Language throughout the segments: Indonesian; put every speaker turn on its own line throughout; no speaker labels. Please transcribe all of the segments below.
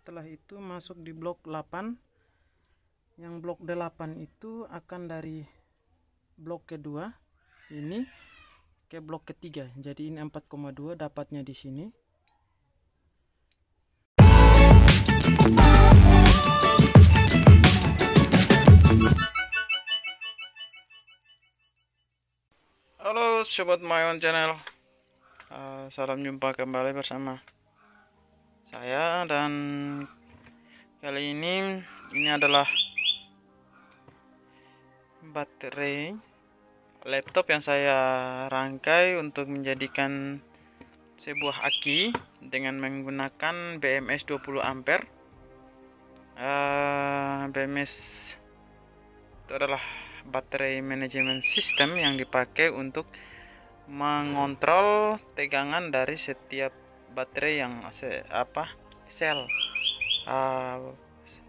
Setelah itu masuk di blok 8. Yang blok 8 itu akan dari blok kedua ini ke blok ketiga. Jadi ini 4,2 dapatnya di sini. Halo sobat my own channel. Salam jumpa kembali bersama saya, dan kali ini adalah baterai laptop yang saya rangkai untuk menjadikan sebuah aki dengan menggunakan BMS 20 ampere. BMS itu adalah baterai manajemen sistem yang dipakai untuk mengontrol tegangan dari setiap baterai yang sel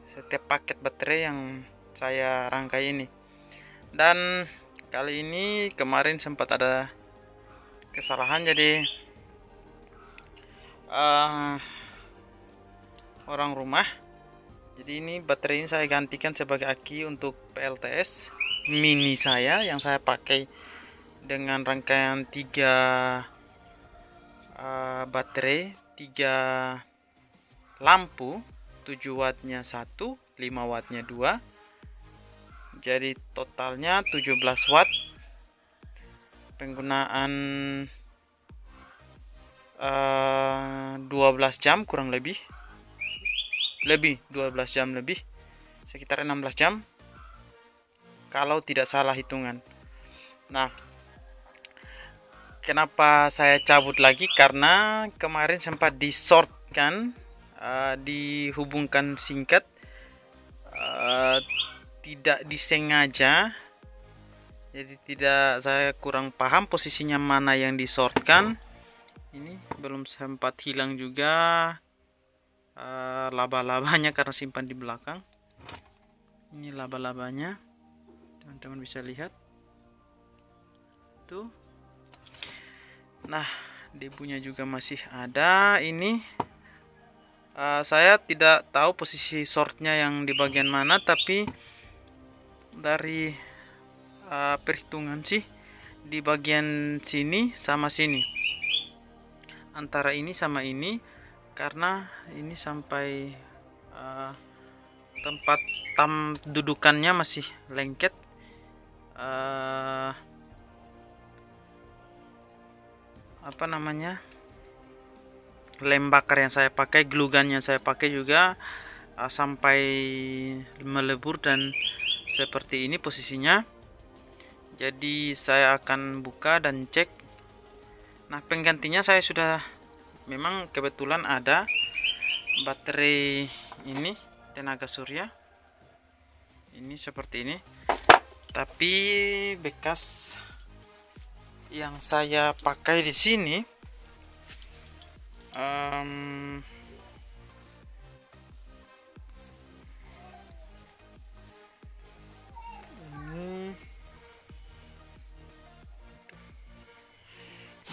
setiap paket baterai yang saya rangkai ini. Dan kali ini kemarin sempat ada kesalahan, jadi orang rumah, jadi ini baterai ini saya gantikan sebagai aki untuk PLTS mini saya yang saya pakai dengan rangkaian 3 baterai, 3 lampu, 7 wattnya 1, 5 wattnya 2, jadi totalnya 17 watt. Penggunaan 12 jam kurang lebih 12 jam lebih, sekitar 16 jam kalau tidak salah hitungan. Nah, kenapa saya cabut lagi? Karena kemarin sempat di short kan, dihubungkan singkat, tidak disengaja, jadi saya kurang paham posisinya mana yang di shortkan. Ini belum sempat hilang juga laba-labanya karena simpan di belakang. Ini laba-labanya, teman-teman bisa lihat tuh. Nah, debunya juga masih ada. Ini saya tidak tahu posisi shortnya yang di bagian mana, tapi dari perhitungan sih di bagian sini sama sini, antara ini sama ini, karena ini sampai tempat dudukannya masih lengket. Lem bakar yang saya pakai, glue gun yang saya pakai juga sampai melebur dan seperti ini posisinya. Jadi saya akan buka dan cek. Nah, penggantinya saya sudah, memang kebetulan ada baterai ini tenaga surya ini seperti ini, tapi bekas yang saya pakai di sini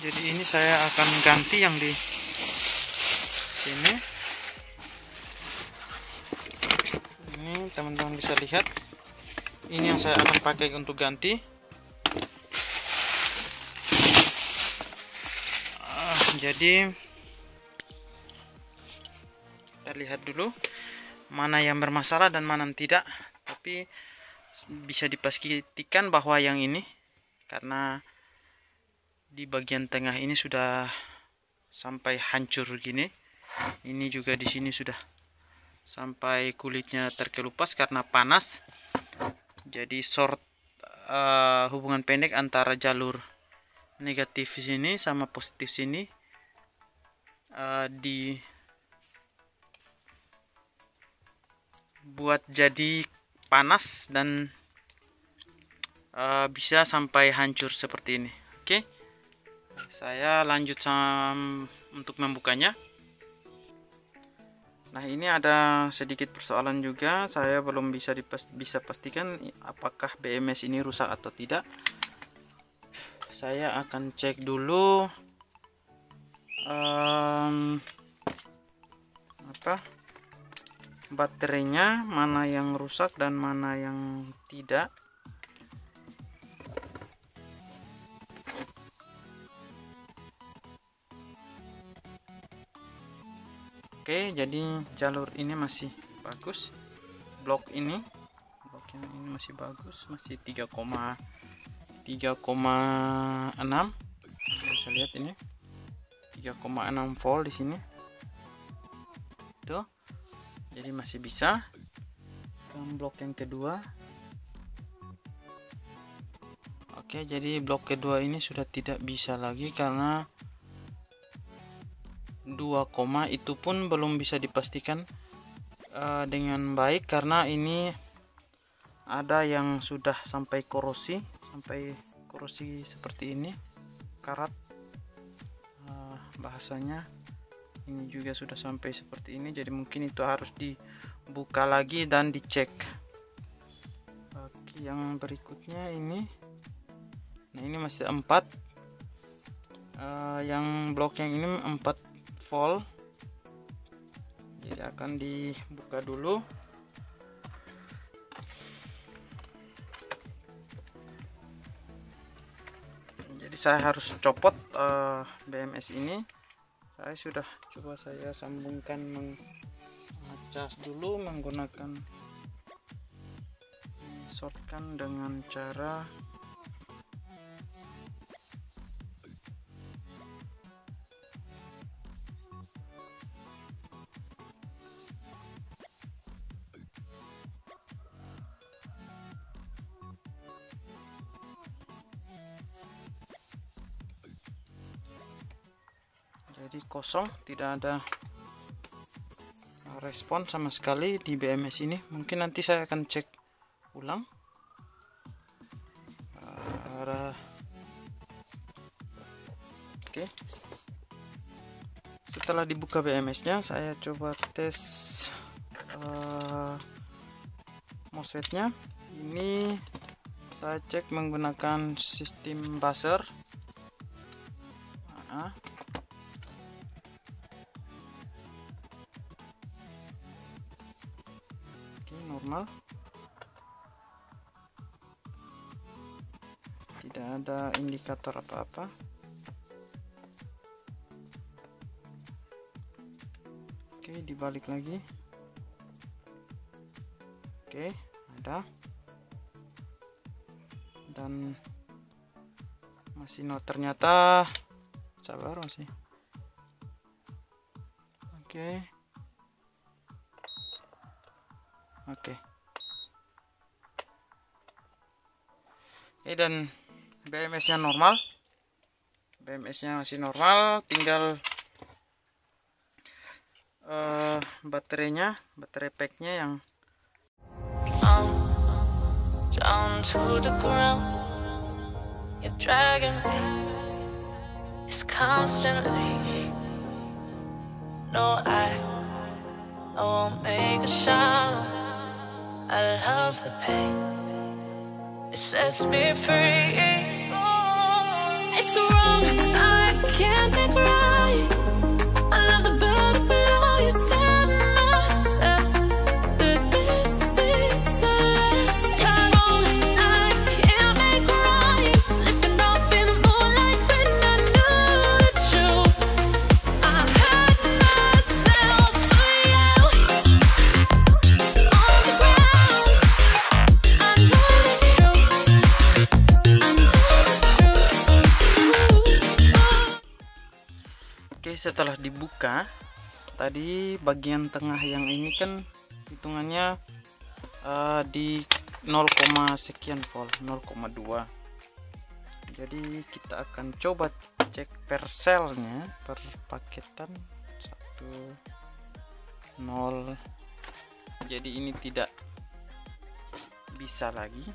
jadi ini saya akan ganti yang di sini. Ini teman-teman bisa lihat, ini yang saya akan pakai untuk ganti. Jadi kita lihat dulu mana yang bermasalah dan mana yang tidak, tapi bisa dipastikan bahwa yang ini, karena di bagian tengah ini sudah sampai hancur gini. Ini juga di sini sudah sampai kulitnya terkelupas karena panas. Jadi short, hubungan pendek antara jalur negatif sini sama positif sini dibuat jadi panas dan bisa sampai hancur seperti ini. Oke, saya lanjut untuk membukanya. Nah, ini ada sedikit persoalan juga, saya belum bisa pastikan apakah BMS ini rusak atau tidak. Saya akan cek dulu baterainya, mana yang rusak dan mana yang tidak. Oke, jadi jalur ini masih bagus. Blok yang ini masih bagus, masih 3,6. Bisa lihat ini 3,6 volt di sini. Tuh. Jadi masih bisa. Ke blok yang kedua. Oke, jadi blok kedua ini sudah tidak bisa lagi karena 2, itu pun belum bisa dipastikan dengan baik karena ini ada yang sudah sampai korosi seperti ini, karat bahasanya. Ini juga sudah sampai seperti ini, jadi mungkin itu harus dibuka lagi dan dicek. Oke, yang berikutnya ini, nah ini masih 4, yang blok yang ini 4 volt, jadi akan dibuka dulu. Jadi saya harus copot BMS ini. Saya sudah coba saya sambungkan, mengacas dulu menggunakan shortkan dengan cara jadi kosong, tidak ada respon sama sekali di BMS ini. Mungkin nanti saya akan cek ulang. Oke, setelah dibuka BMS nya saya coba tes MOSFET nya. Ini saya cek menggunakan sistem buzzer. Normal, tidak ada indikator apa-apa. Oke, dibalik lagi. Oke, ada, dan masih ternyata sabar masih. Oke. Dan BMS nya normal, BMS nya masih normal, tinggal baterai packnya yang down to the ground. You're dragging me, it's constantly. No, I won't make a sound. I love the pain, it sets me free. It's wrong, I can't make right. I love the bird below you, tell myself that this is the last. It's wrong, I can't make right. Slipping off in the moonlight when I knew the truth. I hurt myself for you. On the ground, I know the truth. I know the truth. Oke, setelah dibuka tadi bagian tengah yang ini kan hitungannya di 0, sekian volt, 0,2. Jadi kita akan coba cek per selnya, per paketan 1, 0. Jadi ini tidak bisa lagi.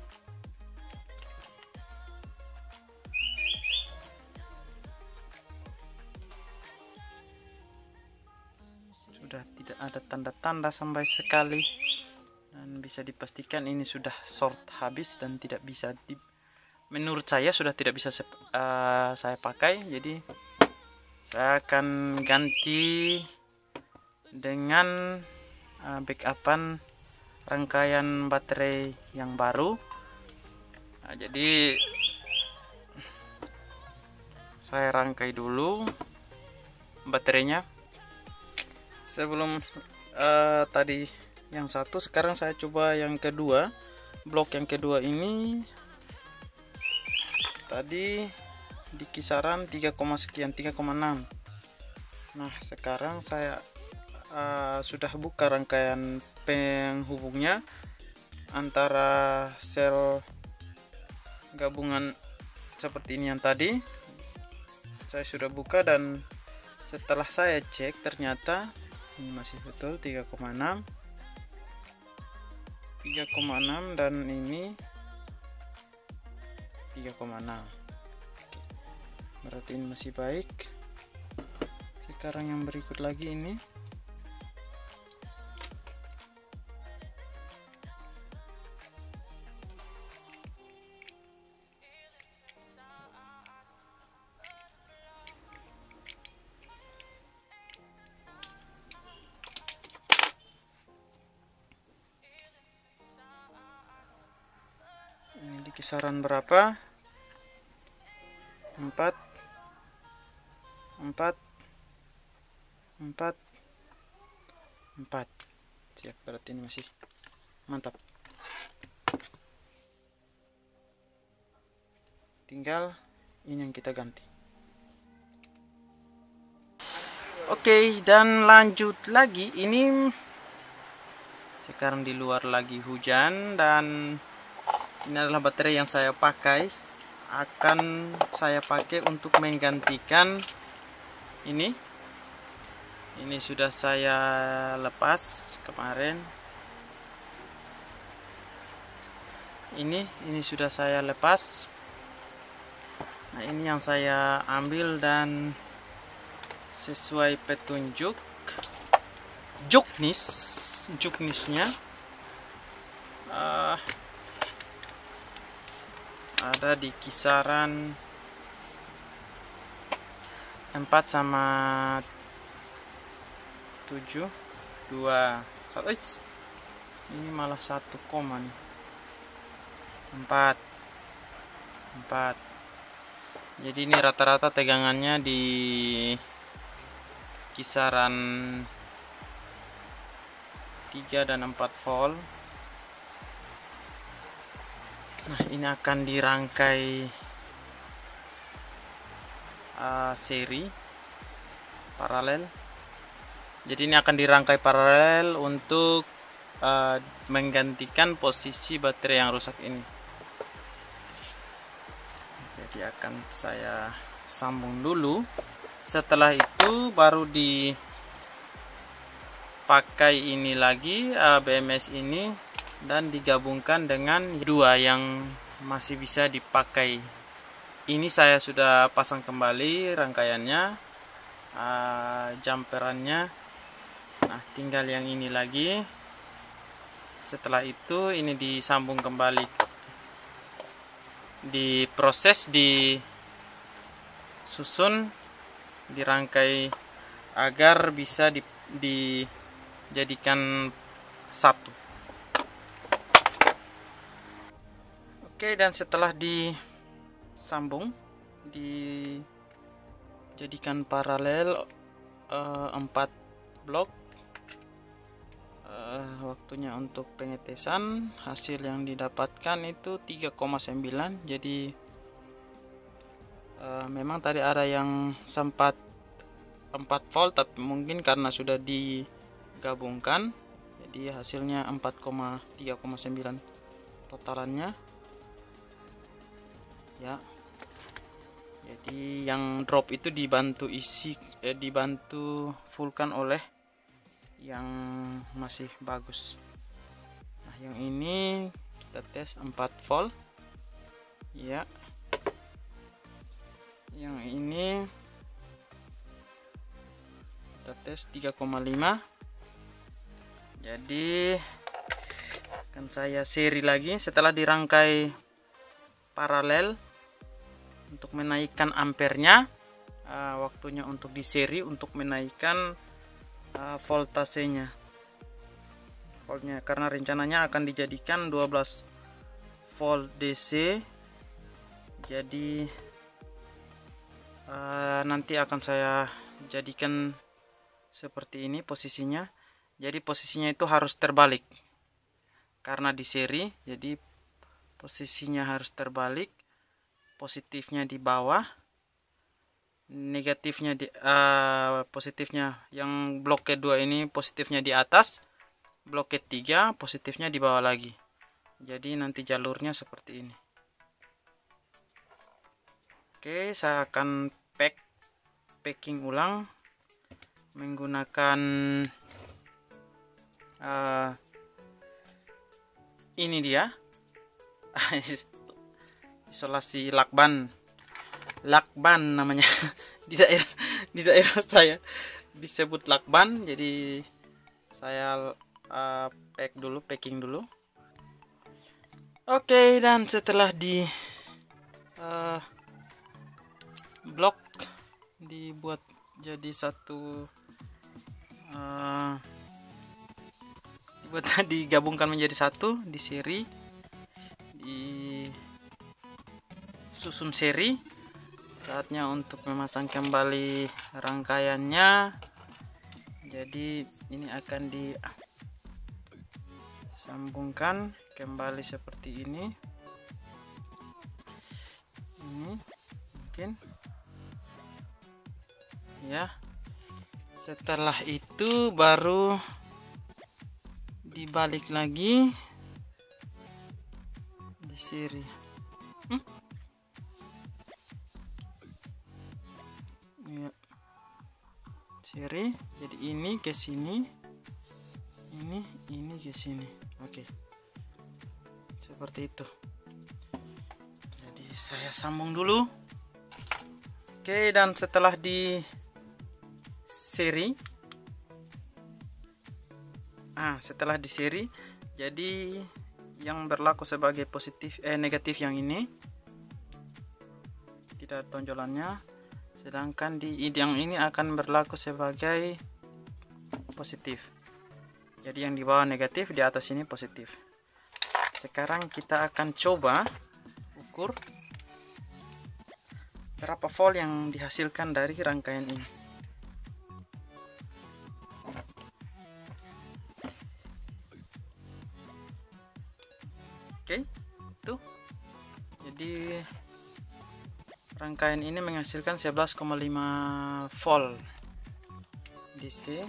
Sudah tidak ada tanda-tanda sampai sekali, dan bisa dipastikan ini sudah short habis dan tidak bisa menurut saya sudah tidak bisa saya pakai. Jadi saya akan ganti dengan backupan rangkaian baterai yang baru. Nah, jadi saya rangkai dulu baterainya sebelum tadi yang satu, sekarang saya coba yang kedua. Blok yang kedua ini tadi di kisaran 3, sekian 3,6. Nah, sekarang saya sudah buka rangkaian penghubungnya antara sel gabungan seperti ini yang tadi. Saya sudah buka dan setelah saya cek ternyata ini masih betul 3,6 dan ini 3,6. Oke, berarti ini masih baik. Sekarang yang berikut lagi ini di kisaran berapa? 4 siap, berarti ini masih mantap. Tinggal ini yang kita ganti. Oke, dan lanjut lagi. Ini sekarang di luar lagi hujan dan ini adalah baterai yang saya pakai. Akan saya pakai untuk menggantikan ini. Ini sudah saya lepas kemarin. Ini sudah saya lepas. Nah, ini yang saya ambil dan sesuai petunjuk juknisnya ada di kisaran 4 sama 7 2 1. Ini malah 1 koma nih. 4. Jadi ini rata-rata tegangannya di kisaran 3 dan 4 volt. Nah, ini akan dirangkai seri paralel. Jadi ini akan dirangkai paralel untuk menggantikan posisi baterai yang rusak ini. Jadi akan saya sambung dulu. Setelah itu baru dipakai ini lagi BMS ini dan digabungkan dengan dua yang masih bisa dipakai. Ini saya sudah pasang kembali rangkaiannya, jumperannya. Nah, tinggal yang ini lagi. Setelah itu ini disambung kembali, diproses, disusun, dirangkai agar bisa dijadikan satu. Oke, dan setelah disambung, dijadikan paralel 4 blok, waktunya untuk pengetesan, hasil yang didapatkan itu 3,9. Jadi memang tadi ada yang sempat 4 volt, tapi mungkin karena sudah digabungkan jadi hasilnya 3,9 totalannya ya. Jadi yang drop itu dibantu fullkan oleh yang masih bagus. Nah, yang ini kita tes 4 volt ya. Yang ini kita tes 3,5. Jadi akan saya seri lagi setelah dirangkai paralel untuk menaikkan ampernya. Waktunya untuk di seri untuk menaikkan voltasenya. voltnya, karena rencananya akan dijadikan 12 volt DC. Jadi nanti akan saya jadikan seperti ini posisinya. Jadi posisinya itu harus terbalik karena di seri, jadi posisinya harus terbalik. Positifnya di bawah, negatifnya di positifnya yang blok kedua ini positifnya di atas, blok ketiga positifnya di bawah lagi. Jadi nanti jalurnya seperti ini. Oke, saya akan packing ulang menggunakan ini dia isolasi lakban namanya. di daerah saya disebut lakban. Jadi saya packing dulu. Oke, dan setelah di blok dibuat jadi satu, digabungkan menjadi satu di seri, di susun seri, saatnya untuk memasang kembali rangkaiannya. Jadi ini akan disambungkan kembali seperti ini. Ini mungkin ya. Setelah itu baru dibalik lagi di seri. Ya. Seri. Jadi ini ke sini, ini ke sini. Oke. Seperti itu. Jadi saya sambung dulu. Oke, dan setelah di seri, jadi yang berlaku sebagai negatif yang ini tidak ada tonjolannya, sedangkan yang ini akan berlaku sebagai positif. Jadi yang di bawah negatif, di atas ini positif. Sekarang kita akan coba ukur berapa volt yang dihasilkan dari rangkaian ini. Oke, tuh. Jadi rangkaian ini menghasilkan 11,5 volt DC.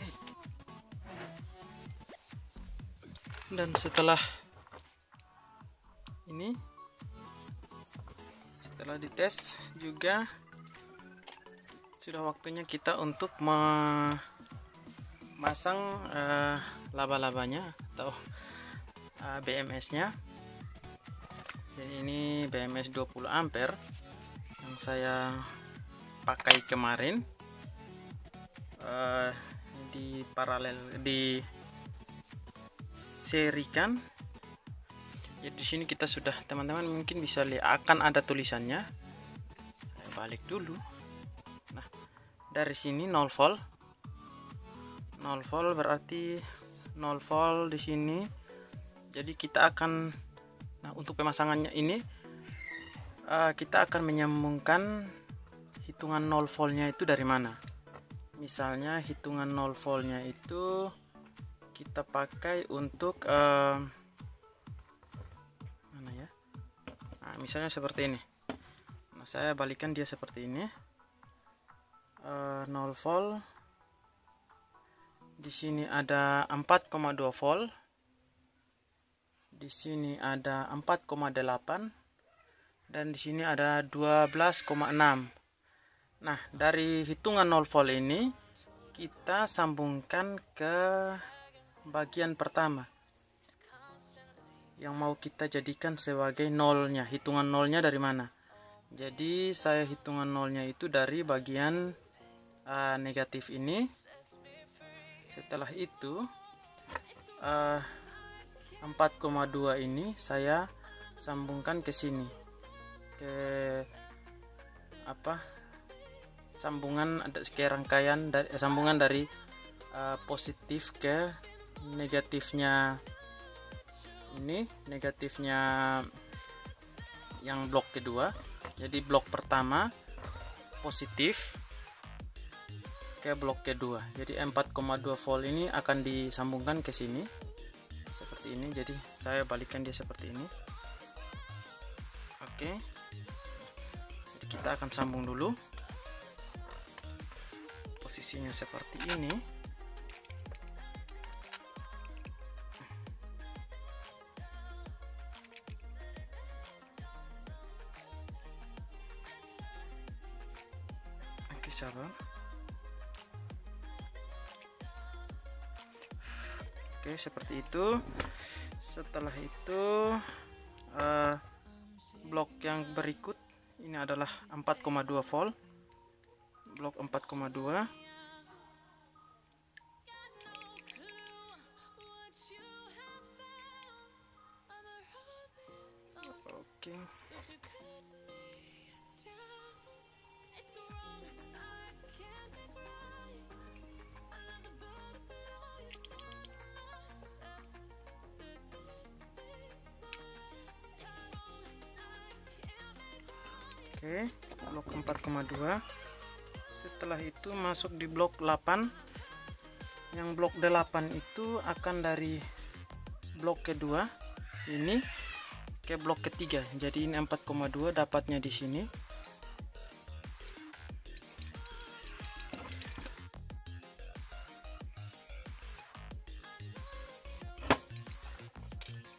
Dan setelah dites juga sudah waktunya kita untuk memasang laba-labanya atau BMS-nya. Jadi ini BMS 20 ampere yang saya pakai kemarin, di serikan. Jadi di sini kita sudah, teman-teman mungkin bisa lihat akan ada tulisannya. Saya balik dulu. Nah, dari sini 0 volt. 0 volt berarti 0 volt di sini. Jadi kita akan, untuk pemasangannya ini kita akan menyambungkan hitungan 0 voltnya itu dari mana. Misalnya hitungan 0 voltnya itu kita pakai untuk mana ya? Nah, misalnya seperti ini. Nah, saya balikan dia seperti ini. 0 volt. Di sini ada 4,2 volt. Di sini ada 4,8 dan di sini ada 12,6. Nah, dari hitungan 0 volt ini kita sambungkan ke bagian pertama yang mau kita jadikan sebagai nolnya. Hitungan nolnya dari mana? Jadi saya hitungan nolnya itu dari bagian negatif ini. Setelah itu 4,2 ini saya sambungkan ke sini, ke sambungan rangkaian sambungan dari positif ke negatifnya Ini negatifnya yang blok kedua. Jadi blok pertama positif ke blok kedua. Jadi 4,2 volt ini akan disambungkan ke sini seperti ini. Jadi saya balikkan dia seperti ini. Oke. Jadi kita akan sambung dulu. Posisinya seperti ini. Oke, sabar. Oke, seperti itu. Setelah itu blok yang berikut ini adalah 4,2 volt. Blok 4,2. Oke. Oke, blok 4,2. Setelah itu masuk di blok 8. Yang blok 8 itu akan dari blok kedua ini ke blok ketiga. Jadi ini 4,2 dapatnya di sini.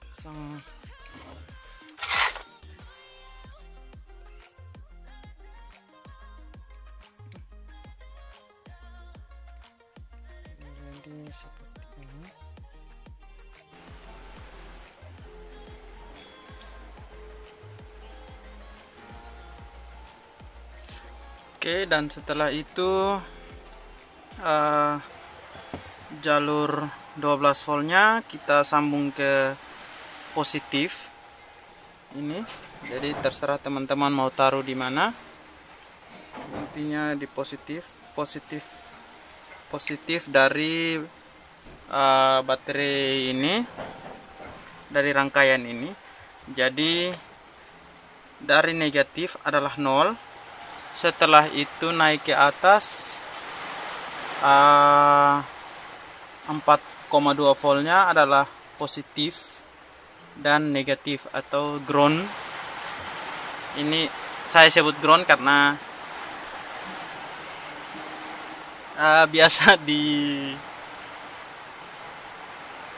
Pasang jadi seperti ini. Oke, dan setelah itu jalur 12 voltnya kita sambung ke positif ini. Jadi terserah teman-teman mau taruh di mana, intinya di positif dari baterai ini, dari rangkaian ini. Jadi dari negatif adalah 0. Setelah itu naik ke atas 4,2 voltnya adalah positif dan negatif atau ground. Ini saya sebut ground karena biasa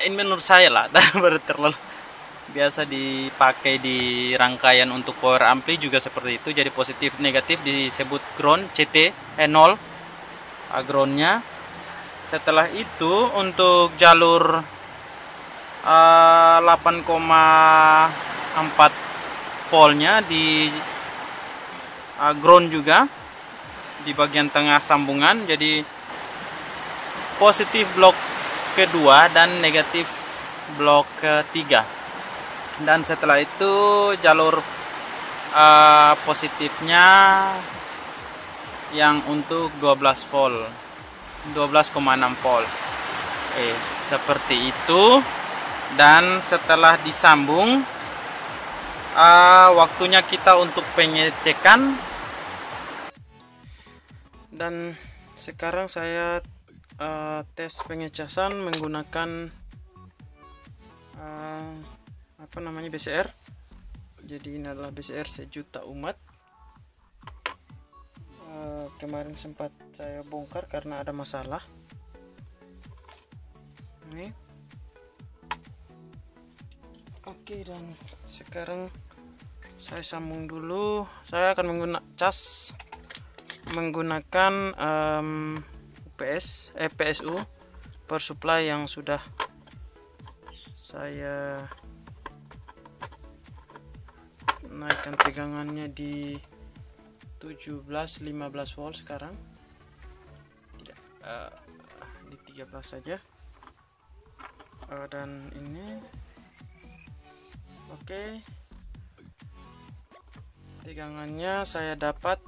ini menurut saya lah terlalu biasa dipakai di rangkaian untuk power ampli juga seperti itu. Jadi positif negatif disebut ground, CT 0 groundnya. Setelah itu untuk jalur 8,4 voltnya di ground juga di bagian tengah sambungan. Jadi positif blok kedua dan negatif blok ketiga. Dan setelah itu jalur positifnya yang untuk 12 volt, 12,6 volt. Seperti itu. Dan setelah disambung waktunya kita untuk pengecekan. Dan sekarang saya tes pengecasan menggunakan BCR. Jadi ini adalah BCR sejuta umat. Kemarin sempat saya bongkar karena ada masalah. Ini. Oke, dan sekarang saya sambung dulu. Saya akan menggunakan PSU power supply yang sudah saya naikkan tegangannya di 17-15 volt sekarang. Tidak, di 13 saja. Dan ini oke. Tegangannya saya dapat.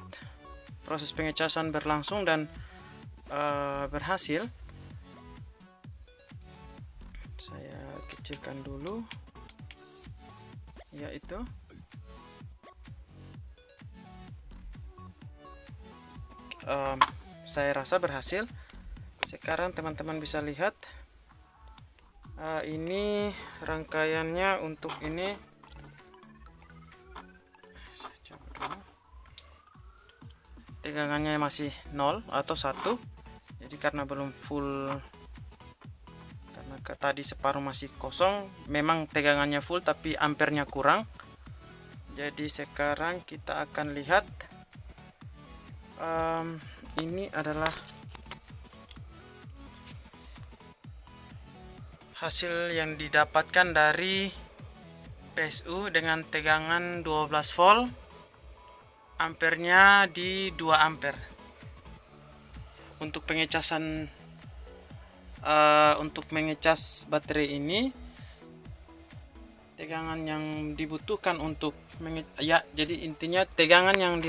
Proses pengecasan berlangsung dan berhasil. Saya kecilkan dulu. yaitu saya rasa berhasil. Sekarang teman-teman bisa lihat ini rangkaiannya. Untuk ini saya coba dulu. Tegangannya masih 0 atau 1, jadi karena belum full, karena tadi separuh masih kosong. Memang tegangannya full tapi ampernya kurang. Jadi sekarang kita akan lihat ini adalah hasil yang didapatkan dari PSU dengan tegangan 12 volt, ampernya di 2 ampere. Untuk pengecasan untuk mengecas baterai ini, tegangan yang dibutuhkan untuk jadi intinya tegangan yang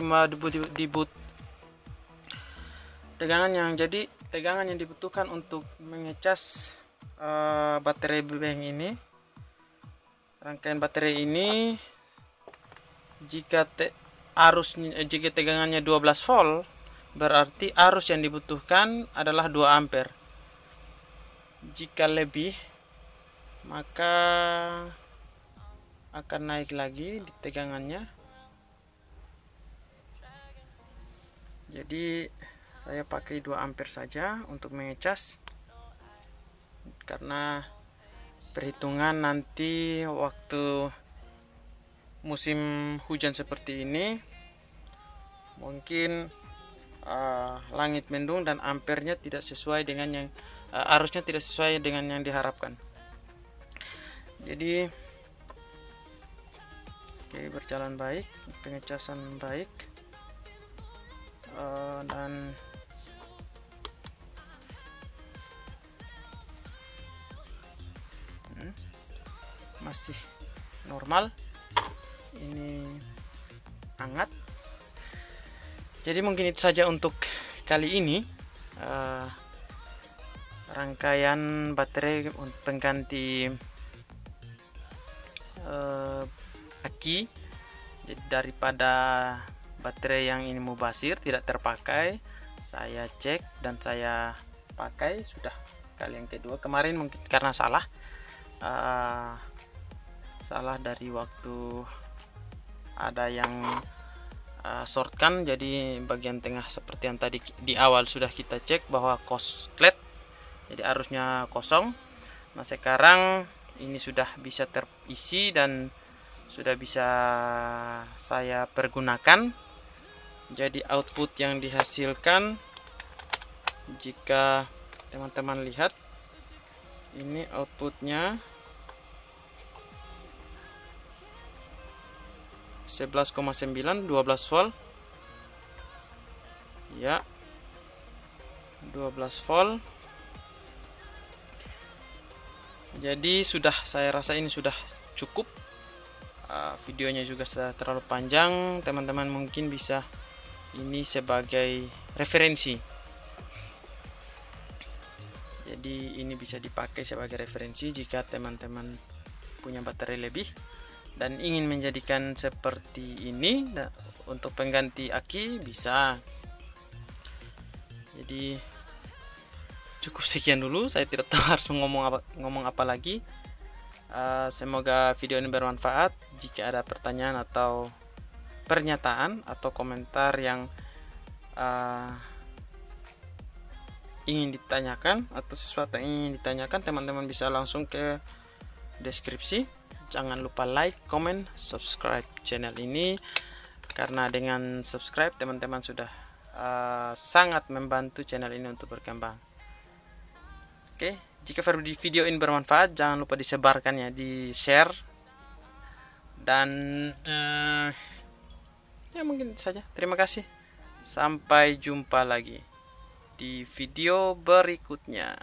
tegangan yang dibutuhkan untuk mengecas baterai bank ini, rangkaian baterai ini, jika tegangannya 12 volt, berarti arus yang dibutuhkan adalah 2 ampere. Jika lebih, maka akan naik lagi di tegangannya. Jadi saya pakai 2 ampere saja untuk mengecas, karena perhitungan nanti waktu musim hujan seperti ini mungkin langit mendung dan ampernya tidak sesuai dengan yang arusnya tidak sesuai dengan yang diharapkan. Jadi berjalan baik, pengecasan baik, dan masih normal. Ini hangat. Jadi mungkin itu saja untuk kali ini, rangkaian baterai pengganti aki. Jadi daripada baterai yang ini mubazir tidak terpakai, saya cek dan saya pakai sudah kali yang kedua. Kemarin mungkin karena salah dari waktu ada yang shortkan, jadi bagian tengah seperti yang tadi di awal sudah kita cek bahwa koslet, jadi arusnya kosong. Nah sekarang ini sudah bisa terisi dan sudah bisa saya pergunakan. Jadi output yang dihasilkan, jika teman-teman lihat, ini outputnya 11,9, 12 volt ya, 12 volt. Jadi saya rasa ini sudah cukup. Videonya juga sudah terlalu panjang, teman-teman mungkin bisa ini sebagai referensi. Jadi ini bisa dipakai sebagai referensi jika teman-teman punya baterai lebih dan ingin menjadikan seperti ini. Nah, untuk pengganti aki bisa. Jadi cukup sekian dulu, saya tidak tahu harus ngomong apa lagi. Semoga video ini bermanfaat. Jika ada pertanyaan atau pernyataan atau komentar yang ingin ditanyakan atau sesuatu yang ingin ditanyakan, teman-teman bisa langsung ke deskripsi. Jangan lupa like, comment, subscribe channel ini, karena dengan subscribe teman-teman sudah sangat membantu channel ini untuk berkembang. Oke, jika video ini bermanfaat, jangan lupa disebarkan ya, di share, dan ya mungkin saja. Terima kasih, sampai jumpa lagi di video berikutnya.